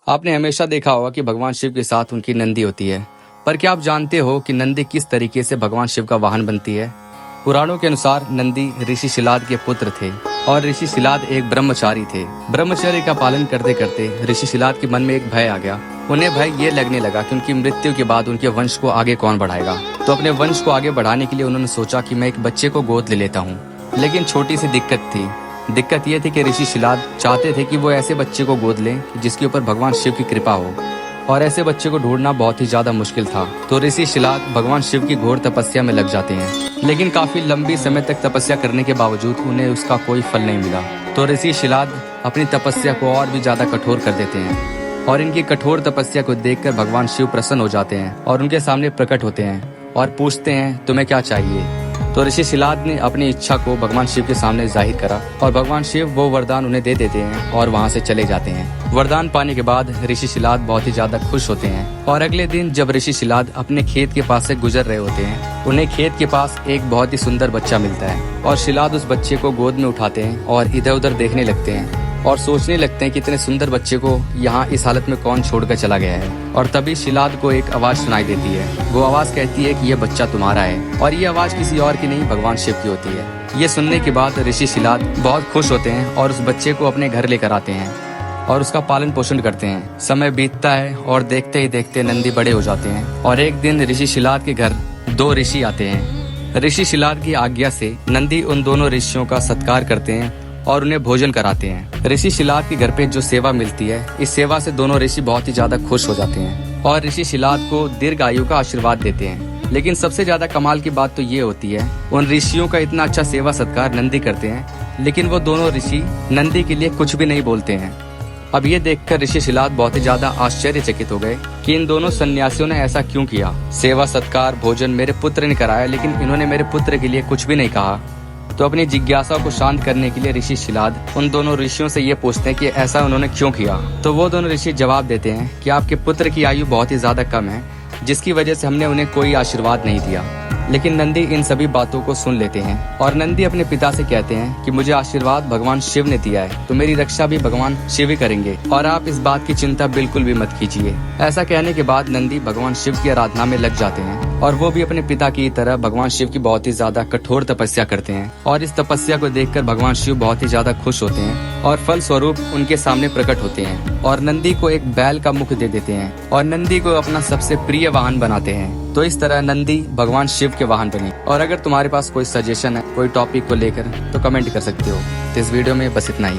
आपने हमेशा देखा होगा कि भगवान शिव के साथ उनकी नंदी होती है, पर क्या आप जानते हो कि नंदी किस तरीके से भगवान शिव का वाहन बनती है? पुराणों के अनुसार नंदी ऋषि शिलाद के पुत्र थे और ऋषि शिलाद एक ब्रह्मचारी थे। ब्रह्मचर्य का पालन करते करते ऋषि शिलाद के मन में एक भय आ गया। उन्हें भय ये लगने लगा कि उनकी मृत्यु के बाद उनके वंश को आगे कौन बढ़ाएगा। तो अपने वंश को आगे बढ़ाने के लिए उन्होंने सोचा कि मैं एक बच्चे को गोद ले लेता हूँ। लेकिन छोटी सी दिक्कत थी। दिक्कत ये थी कि ऋषि शिलाद चाहते थे कि वो ऐसे बच्चे को गोद लें जिसके ऊपर भगवान शिव की कृपा हो, और ऐसे बच्चे को ढूंढना बहुत ही ज्यादा मुश्किल था। तो ऋषि शिलाद भगवान शिव की घोर तपस्या में लग जाते हैं, लेकिन काफी लंबी समय तक तपस्या करने के बावजूद उन्हें उसका कोई फल नहीं मिला। तो ऋषि शिलाद अपनी तपस्या को और भी ज्यादा कठोर कर देते हैं, और इनकी कठोर तपस्या को देखकर भगवान शिव प्रसन्न हो जाते हैं और उनके सामने प्रकट होते हैं और पूछते हैं, तुम्हें क्या चाहिए? तो ऋषि शिलाद ने अपनी इच्छा को भगवान शिव के सामने जाहिर करा और भगवान शिव वो वरदान उन्हें दे देते हैं और वहाँ से चले जाते हैं। वरदान पाने के बाद ऋषि शिलाद बहुत ही ज्यादा खुश होते हैं, और अगले दिन जब ऋषि शिलाद अपने खेत के पास से गुजर रहे होते हैं, उन्हें खेत के पास एक बहुत ही सुंदर बच्चा मिलता है और शिलाद उस बच्चे को गोद में उठाते हैं और इधर उधर देखने लगते हैं और सोचने लगते हैं कि इतने सुंदर बच्चे को यहाँ इस हालत में कौन छोड़कर चला गया है। और तभी शिलाद को एक आवाज सुनाई देती है। वो आवाज कहती है कि ये बच्चा तुम्हारा है, और ये आवाज किसी और की नहीं भगवान शिव की होती है। ये सुनने के बाद ऋषि शिलाद बहुत खुश होते हैं और उस बच्चे को अपने घर लेकर आते हैं और उसका पालन पोषण करते हैं। समय बीतता है और देखते ही देखते नंदी बड़े हो जाते हैं, और एक दिन ऋषि शिलाद के घर 2 ऋषि आते हैं। ऋषि शिलाद की आज्ञा से नंदी उन दोनों ऋषियों का सत्कार करते हैं और उन्हें भोजन कराते हैं। ऋषि शिलाद के घर पे जो सेवा मिलती है, इस सेवा से दोनों ऋषि बहुत ही ज्यादा खुश हो जाते हैं और ऋषि शिलाद को दीर्घ आयु का आशीर्वाद देते हैं। लेकिन सबसे ज्यादा कमाल की बात तो ये होती है, उन ऋषियों का इतना अच्छा सेवा सत्कार नंदी करते हैं, लेकिन वो दोनों ऋषि नंदी के लिए कुछ भी नहीं बोलते हैं। अब ये देखकर ऋषि शिलाद बहुत ही ज्यादा आश्चर्यचकित हो गए कि इन दोनों सन्यासियों ने ऐसा क्यों किया। सेवा सत्कार भोजन मेरे पुत्र ने कराया, लेकिन इन्होंने मेरे पुत्र के लिए कुछ भी नहीं कहा। तो अपनी जिज्ञासा को शांत करने के लिए ऋषि शिलाद उन दोनों ऋषियों से ये पूछते हैं कि ऐसा उन्होंने क्यों किया। तो वो दोनों ऋषि जवाब देते हैं कि आपके पुत्र की आयु बहुत ही ज्यादा कम है, जिसकी वजह से हमने उन्हें कोई आशीर्वाद नहीं दिया। लेकिन नंदी इन सभी बातों को सुन लेते हैं और नंदी अपने पिता से कहते हैं कि मुझे आशीर्वाद भगवान शिव ने दिया है, तो मेरी रक्षा भी भगवान शिव ही करेंगे, और आप इस बात की चिंता बिल्कुल भी मत कीजिए। ऐसा कहने के बाद नंदी भगवान शिव की आराधना में लग जाते हैं, और वो भी अपने पिता की तरह भगवान शिव की बहुत ही ज्यादा कठोर तपस्या करते हैं। और इस तपस्या को देखकर भगवान शिव बहुत ही ज्यादा खुश होते हैं और फल स्वरूप उनके सामने प्रकट होते हैं और नंदी को एक बैल का मुख दे देते हैं और नंदी को अपना सबसे प्रिय वाहन बनाते हैं। तो इस तरह नंदी भगवान शिव के वाहन बने। और अगर तुम्हारे पास कोई सजेशन है कोई टॉपिक को लेकर, तो कमेंट कर सकते हो। तो इस वीडियो में बस इतना ही।